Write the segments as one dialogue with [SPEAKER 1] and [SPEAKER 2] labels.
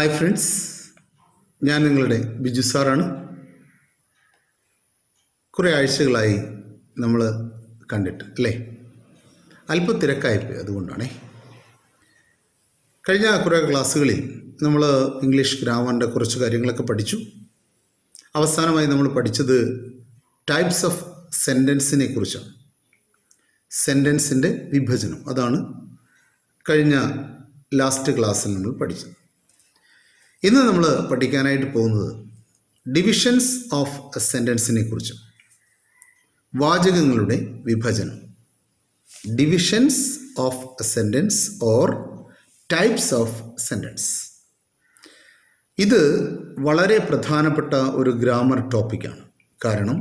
[SPEAKER 1] Hi friends, ഞാൻ നിങ്ങളുടെ ബിജു സാറാണ്. കുറേ ആഴ്ചകളായി നമ്മൾ കണ്ടിട്ട് അല്ലേ? അല്പം തിരക്കായിപ്പോയി, അതുകൊണ്ടാണേ. കഴിഞ്ഞ കുറേ ക്ലാസ്സുകളിൽ നമ്മൾ ഇംഗ്ലീഷ് ഗ്രാമറിൻ്റെ കുറച്ച് കാര്യങ്ങളൊക്കെ പഠിച്ചു. അവസാനമായി നമ്മൾ പഠിച്ചത് ടൈപ്സ് ഓഫ് സെൻറ്റൻസിനെ കുറിച്ചാണ്. സെൻറ്റൻസിൻ്റെ വിഭജനം, അതാണ് കഴിഞ്ഞ ലാസ്റ്റ് ക്ലാസ്സിൽ നമ്മൾ പഠിച്ചത്. ഇന്ന് നമ്മൾ പഠിക്കാനായിട്ട് പോകുന്നത് ഡിവിഷൻസ് ഓഫ് സെൻറ്റൻസിനെ കുറിച്ച്. വാചകങ്ങളുടെ വിഭജനം, divisions of sentence or types of sentence. ഇത് വളരെ പ്രധാനപ്പെട്ട ഒരു ഗ്രാമർ ടോപ്പിക്കാണ്. കാരണം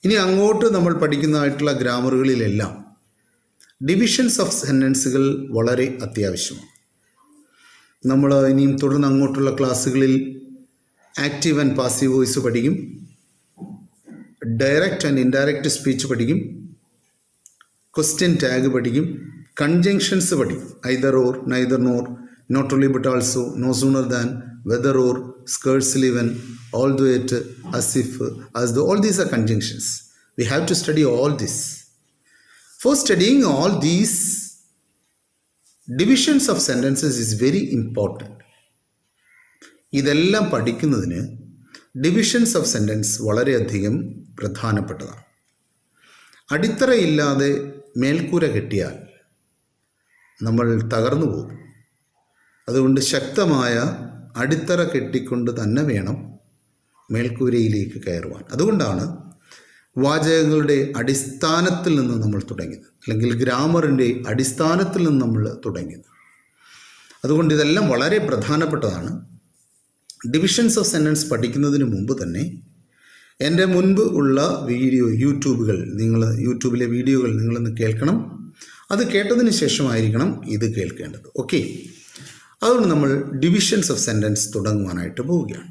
[SPEAKER 1] ഇനി അങ്ങോട്ട് നമ്മൾ പഠിക്കുന്നതായിട്ടുള്ള ഗ്രാമറുകളിലെല്ലാം ഡിവിഷൻസ് ഓഫ് സെൻറ്റൻസുകൾ വളരെ അത്യാവശ്യമാണ്. നമ്മൾ ഇനിയും തുടർന്ന് അങ്ങോട്ടുള്ള ക്ലാസ്സുകളിൽ ആക്റ്റീവ് ആൻഡ് പാസീവ് വോയിസ് പഠിക്കും, ഡയറക്റ്റ് ആൻഡ് ഇൻഡയറക്റ്റ് സ്പീച്ച് പഠിക്കും, ക്വസ്റ്റ്യൻ ടാഗ് പഠിക്കും, കൺജങ്ഷൻസ് പഠിക്കും. Either or, neither nor, not only but also, no sooner than, whether or, scarcely when, although it, as if, as though. All these are conjunctions. We have to study all this. For studying all these divisions of sentences is very important. ഇതെല്ലാം പഠിക്കുന്നതിന് divisions of sentence വളരെയധികം പ്രധാനപ്പെട്ടതാണ്. അടിത്തറയില്ലാതെ മേൽക്കൂര കെട്ടിയാൽ നമ്മൾ തകർന്നു പോകും. അതുകൊണ്ട് ശക്തമായ അടിത്തറ കെട്ടിക്കൊണ്ട് തന്നെ വേണം മേൽക്കൂരയിലേക്ക് കയറുവാൻ. അതുകൊണ്ടാണ് വാചകങ്ങളുടെ അടിസ്ഥാനത്തിൽ നിന്ന് നമ്മൾ തുടങ്ങിയത്, അല്ലെങ്കിൽ ഗ്രാമറിൻ്റെ അടിസ്ഥാനത്തിൽ നിന്ന് നമ്മൾ തുടങ്ങിയത്. അതുകൊണ്ട് ഇതെല്ലാം വളരെ പ്രധാനപ്പെട്ടതാണ്. ഡിവിഷൻസ് ഓഫ് സെൻറ്റൻസ് പഠിക്കുന്നതിന് മുമ്പ് തന്നെ എൻ്റെ മുൻപ് ഉള്ള യൂട്യൂബിലെ വീഡിയോകൾ നിങ്ങളൊന്ന് കേൾക്കണം. അത് കേട്ടതിന് ശേഷമായിരിക്കണം ഇത് കേൾക്കേണ്ടത്. ഓക്കെ, അതുകൊണ്ട് നമ്മൾ ഡിവിഷൻസ് ഓഫ് സെൻറ്റൻസ് തുടങ്ങുവാനായിട്ട് പോവുകയാണ്.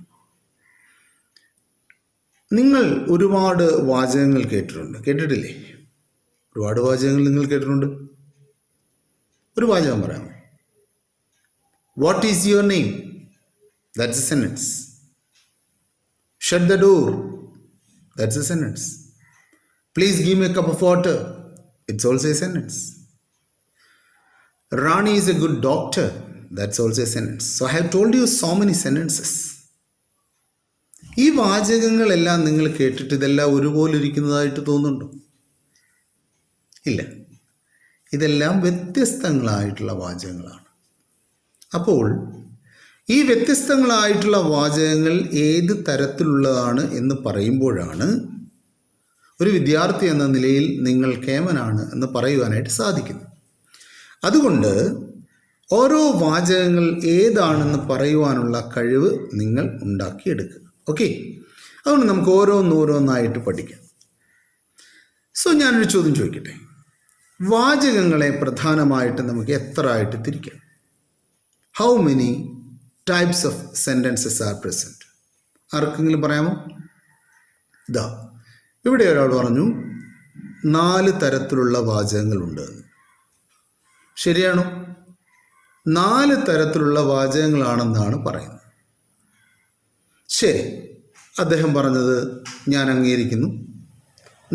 [SPEAKER 1] നിങ്ങൾ ഒരുപാട് വാചകങ്ങൾ കേട്ടിട്ടില്ലേ? ഒരുപാട് വാചകങ്ങൾ നിങ്ങൾ കേട്ടിട്ടുണ്ട്. ഒരു വാചകം പറയാം. What is your name? That's A sentence. Shut the door, that's A sentence. Please give me a cup of water, it's also A sentence. Rani is A good doctor, that's also A sentence. So I have told you so many sentences. ഈ വാചകങ്ങളെല്ലാം നിങ്ങൾ കേട്ടിട്ട് ഇതെല്ലാം ഒരുപോലെ ഇരിക്കുന്നതായിട്ട് തോന്നുന്നുണ്ടോ? ഇല്ല, ഇതെല്ലാം വ്യത്യസ്തങ്ങളായിട്ടുള്ള വാചകങ്ങളാണ്. അപ്പോൾ ഈ വ്യത്യസ്തങ്ങളായിട്ടുള്ള വാചകങ്ങൾ ഏത് തരത്തിലുള്ളതാണ് എന്ന് പറയുമ്പോഴാണ് ഒരു വിദ്യാർത്ഥി എന്ന നിലയിൽ നിങ്ങൾ കേമനാണ് എന്ന് പറയുവാനായിട്ട് സാധിക്കുന്നത്. അതുകൊണ്ട് ഓരോ വാചകങ്ങൾ ഏതാണെന്ന് പറയുവാനുള്ള കഴിവ് നിങ്ങൾ ഉണ്ടാക്കിയെടുക്കുക. ഓക്കെ, അതുകൊണ്ട് നമുക്ക് ഓരോന്നോരോന്നായിട്ട് പഠിക്കാം. സോ ഞാനൊരു ചോദ്യം ചോദിക്കട്ടെ. വാചകങ്ങളെ പ്രധാനമായിട്ട് നമുക്ക് എത്ര ആയിട്ട് തിരിക്കാം? How many types of sentences are present? ആർക്കെങ്കിലും പറയാമോ? ഇതാ ഇവിടെ ഒരാൾ പറഞ്ഞു 4 തരത്തിലുള്ള വാചകങ്ങളുണ്ട്. ശരിയാണോ? 4 തരത്തിലുള്ള വാചകങ്ങളാണെന്നാണ് പറയുന്നത്. ശരി, അദ്ദേഹം പറഞ്ഞത് ഞാൻ അംഗീകരിക്കുന്നു.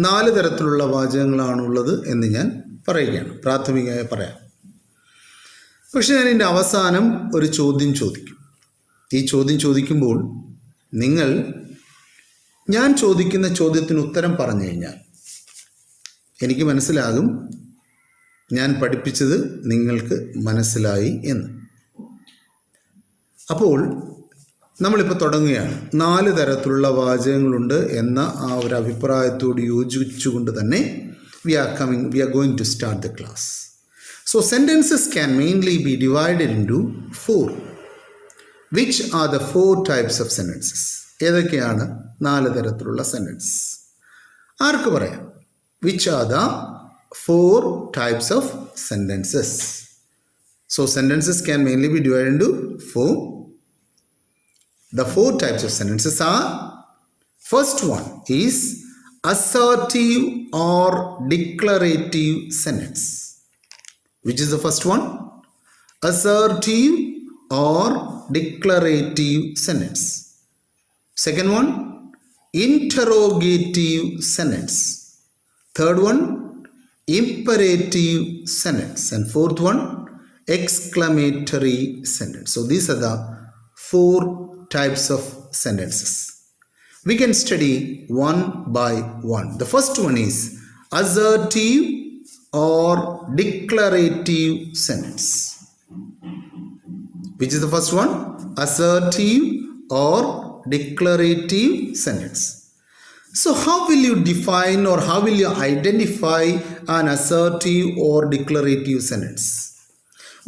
[SPEAKER 1] 4 തരത്തിലുള്ള വാചകങ്ങളാണുള്ളത് എന്ന് ഞാൻ പറയുകയാണ്, പ്രാഥമികമായി പറയാം. പക്ഷെ ഞാൻ ഇതിൻ്റെ അവസാനം ഒരു ചോദ്യം ചോദിക്കും. ഈ ചോദ്യം ചോദിക്കുമ്പോൾ നിങ്ങൾ ഞാൻ ചോദിക്കുന്ന ചോദ്യത്തിന് ഉത്തരം പറഞ്ഞു കഴിഞ്ഞാൽ എനിക്ക് മനസ്സിലാകും ഞാൻ പഠിപ്പിച്ചത് നിങ്ങൾക്ക് മനസ്സിലായി എന്ന്. അപ്പോൾ നമ്മളിപ്പോൾ തുടങ്ങുകയാണ്. 4 തരത്തിലുള്ള വാചകങ്ങളുണ്ട് എന്ന ആ ഒരു അഭിപ്രായത്തോട് യോജിച്ചുകൊണ്ട് തന്നെ we are going to start the class. So sentences can mainly be divided into 4. Which are the 4 types of sentences? ഏതൊക്കെയാണ് 4 തരത്തിലുള്ള സെൻറ്റൻസ്? ആർക്ക് പറയാം? Which are the 4 types of sentences? So sentences can mainly be divided into 4. The 4 types of sentences are, first one is assertive or declarative sentence. Which is the first one? Assertive or declarative sentence. Second one, interrogative sentence. Third one, imperative sentence. And fourth one, exclamatory sentence. So these are the 4 types of sentences. We can study one by one. The first one is assertive or declarative sentence. Which is the first one? Assertive or declarative sentence. So how will you define or how will you identify an assertive or declarative sentence?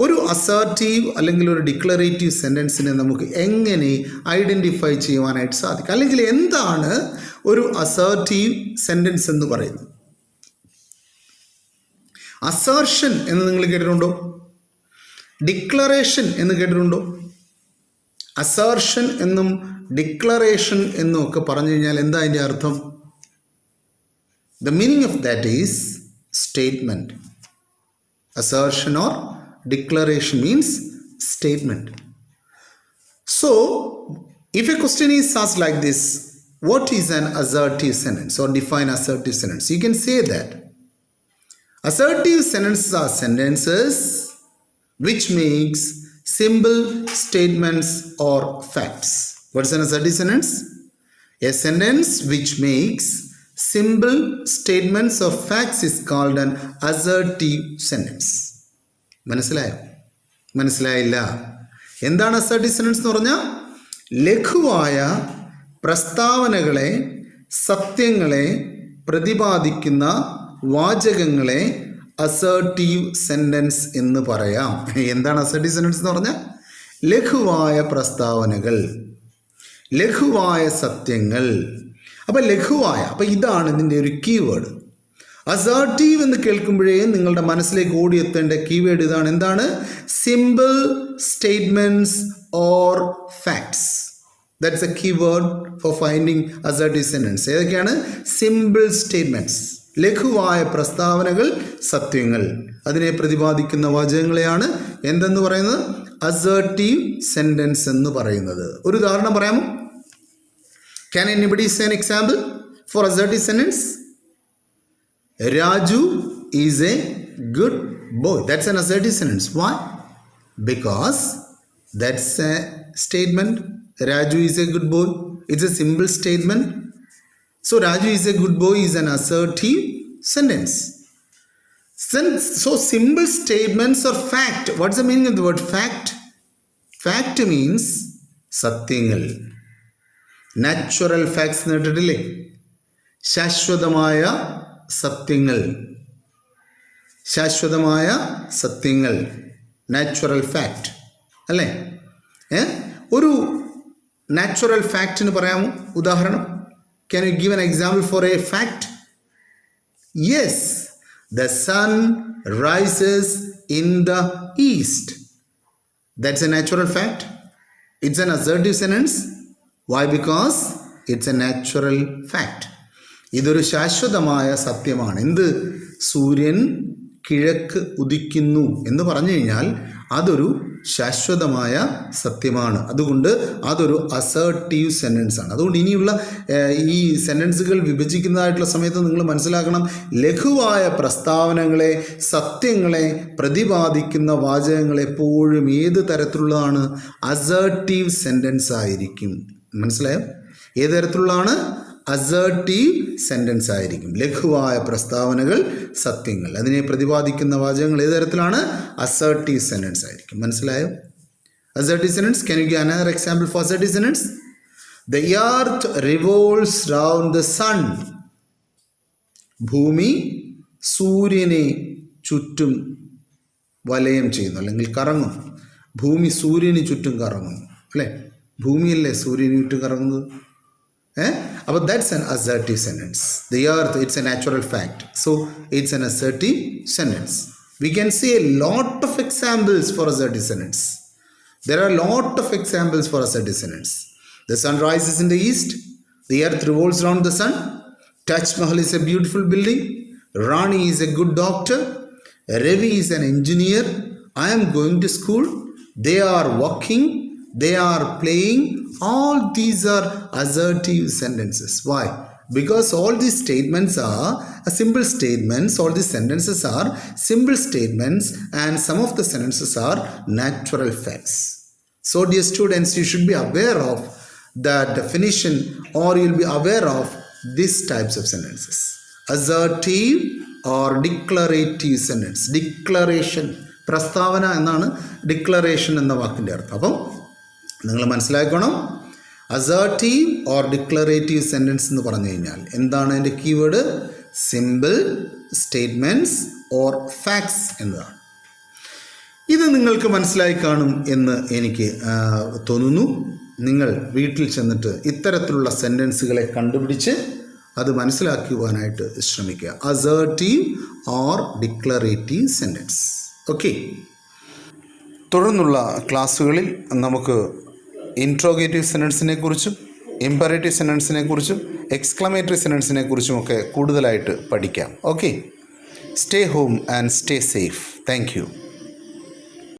[SPEAKER 1] ഒരു assertive അല്ലെങ്കിൽ ഒരു declarative സെൻറ്റൻസിനെ നമുക്ക് എങ്ങനെ identify ചെയ്യുവാനായിട്ട് സാധിക്കും? അല്ലെങ്കിൽ എന്താണ് ഒരു അസർട്ടീവ് സെൻറ്റൻസ് എന്ന് പറയുന്നത്? അസർഷൻ എന്ന് നിങ്ങൾ കേട്ടിട്ടുണ്ടോ? ഡിക്ലറേഷൻ എന്ന് കേട്ടിട്ടുണ്ടോ? അസർഷൻ എന്നും ഡിക്ലറേഷൻ എന്നും ഒക്കെ പറഞ്ഞു കഴിഞ്ഞാൽ എന്താ അതിൻ്റെ അർത്ഥം? The meaning of that is statement. Assertion or declaration means statement. So, if a question is asked like this, what is an assertive sentence or define assertive sentence? You can say that assertive sentences are sentences which makes simple statements or facts. What is an assertive sentence? A sentence which makes simple statements or facts is called an assertive sentence. മനസ്സിലായോ? മനസ്സിലായില്ല? എന്താണ് assertive sentence എന്ന് പറഞ്ഞാൽ? ലഘുവായ പ്രസ്താവനകളെ, സത്യങ്ങളെ പ്രതിപാദിക്കുന്ന വാചകങ്ങളെ assertive sentence എന്ന് പറയാം. എന്താണ് അസർട്ടീവ് സെൻറ്റൻസ് എന്ന് പറഞ്ഞാൽ? ലഘുവായ പ്രസ്താവനകൾ, ലഘുവായ സത്യങ്ങൾ. അപ്പം ലഘുവായ, അപ്പം ഇതാണ് ഇതിൻ്റെ ഒരു കീവേഡ്. അസർട്ടീവ് എന്ന് കേൾക്കുമ്പോഴേ നിങ്ങളുടെ മനസ്സിലേക്ക് ഓടിയെത്തേണ്ട കീവേഡ് ഇതാണ്. എന്താണ്? Simple statements or facts. That's A keyword for finding assertive sentence. ഏതൊക്കെയാണ്? സിമ്പിൾ സ്റ്റേറ്റ്മെൻറ്റ്സ്, ലഘുവായ പ്രസ്താവനകൾ, സത്യങ്ങൾ. അതിനെ പ്രതിപാദിക്കുന്ന വാചകങ്ങളെയാണ് എന്തെന്ന് പറയുന്നത്? അസർട്ടീവ് സെൻറ്റൻസ് എന്ന് പറയുന്നത്. ഒരു ഉദാഹരണം പറയാമോ? Can anybody say an example for assertive sentence? Raju is a good boy. That's an assertive sentence. Why? Because that's a statement. Raju is a good boy. It's a simple statement. So Raju is a good boy is an assertive sentence. So simple statements are fact. What's the meaning of the word fact? Fact means സത്യങ്ങൾ. Natural facts എന്ന് കേട്ടിട്ടില്ലേ? ശാശ്വതമായ സത്യങ്ങൾ, ശാശ്വതമായ സത്യങ്ങൾ, natural fact അല്ലേ? ഒരു natural ഫാക്റ്റിന് പറയാമോ ഉദാഹരണം? Can you give an example for a fact? Yes, the sun rises in the east. That's a natural fact. It's an assertive sentence. Why? Because it's a natural fact. ഇതൊരു ശാശ്വതമായ സത്യമാണ്. എന്ത്? സൂര്യൻ കിഴക്ക് ഉദിക്കുന്നു എന്ന് പറഞ്ഞു കഴിഞ്ഞാൽ അതൊരു ശാശ്വതമായ സത്യമാണ്. അതുകൊണ്ട് അതൊരു അസർട്ടീവ് സെൻറ്റൻസ് ആണ്. അതുകൊണ്ട് ഇനിയുള്ള ഈ സെൻറ്റൻസുകൾ വിഭജിക്കുന്നതായിട്ടുള്ള സമയത്ത് നിങ്ങൾ മനസ്സിലാക്കണം, ലഘുവായ പ്രസ്താവനകളെ, സത്യങ്ങളെ പ്രതിപാദിക്കുന്ന വാചകങ്ങൾ എപ്പോഴും ഏത് തരത്തിലുള്ളതാണ്? അസർട്ടീവ് സെൻറ്റൻസ് ആയിരിക്കും. മനസ്സിലായോ? ഏത് തരത്തിലുള്ളതാണ്? അസർട്ടീവ് സെൻറ്റൻസ് ആയിരിക്കും. ലഘുവായ പ്രസ്താവനകൾ, സത്യങ്ങൾ, അതിനെ പ്രതിപാദിക്കുന്ന വാചകങ്ങൾ ഏത് തരത്തിലാണ്? അസർട്ടീവ് സെൻറ്റൻസ് ആയിരിക്കും. മനസ്സിലായോ? Assertive sentence. Can you give another example for assertive sentence? The earth revolves round the sun. ഭൂമി സൂര്യനെ ചുറ്റും വലയം ചെയ്യുന്നു അല്ലെങ്കിൽ കറങ്ങും. ഭൂമി സൂര്യന് ചുറ്റും കറങ്ങുന്നു അല്ലേ? ഭൂമിയല്ലേ സൂര്യന് ചുറ്റും കറങ്ങുന്നത്? അപ്പോൾ that's an assertive sentence. The earth, it's a natural fact. So it's an assertive sentence. We can see a lot of examples for assertive sentence. There are a lot of examples for assertive sentence. The sun rises in the east. The earth revolves around the sun. Taj Mahal is a beautiful building. Rani is a good doctor. Ravi is an engineer. I am going to school. They are walking. they are playing. All these are assertive sentences. Why? Because all these statements are simple statements. All these sentences are simple statements, and some of the sentences are natural facts. So dear students, you should be aware of the definition, or you'll be aware of these types of sentences: assertive or declarative sentence. Declaration, പ്രസ്താവന എന്നാണ് declaration എന്ന വാക്കിൻ്റെ അർത്ഥം. അപ്പം നിങ്ങൾ മനസ്സിലാക്കണം, assertive or declarative sentence എന്ന് പറഞ്ഞു കഴിഞ്ഞാൽ എന്താണ് അതിൻ്റെ keyword? Simple statements or facts എന്നതാണ്. ഇത് നിങ്ങൾക്ക് മനസ്സിലായി കാണും എന്ന് എനിക്ക് തോന്നുന്നു. നിങ്ങൾ വീട്ടിൽ ചെന്നിട്ട് ഇത്തരത്തിലുള്ള സെൻറ്റൻസുകളെ കണ്ടുപിടിച്ച് അത് മനസ്സിലാക്കുവാനായിട്ട് ശ്രമിക്കുക. Assertive or declarative sentence. Okay, തുടർന്നുള്ള ക്ലാസ്സുകളിൽ നമുക്ക് ഇൻട്രോഗേറ്റീവ് സെൻറ്റൻസിനെ കുറിച്ചും ഇമ്പറേറ്റീവ് സെൻറ്റൻസിനെ കുറിച്ചും എക്സ്ക്ലമേറ്ററി സെൻറ്റൻസിനെ കുറിച്ചുമൊക്കെ കൂടുതലായിട്ട് പഠിക്കാം. Okay, stay home and stay safe. Thank you.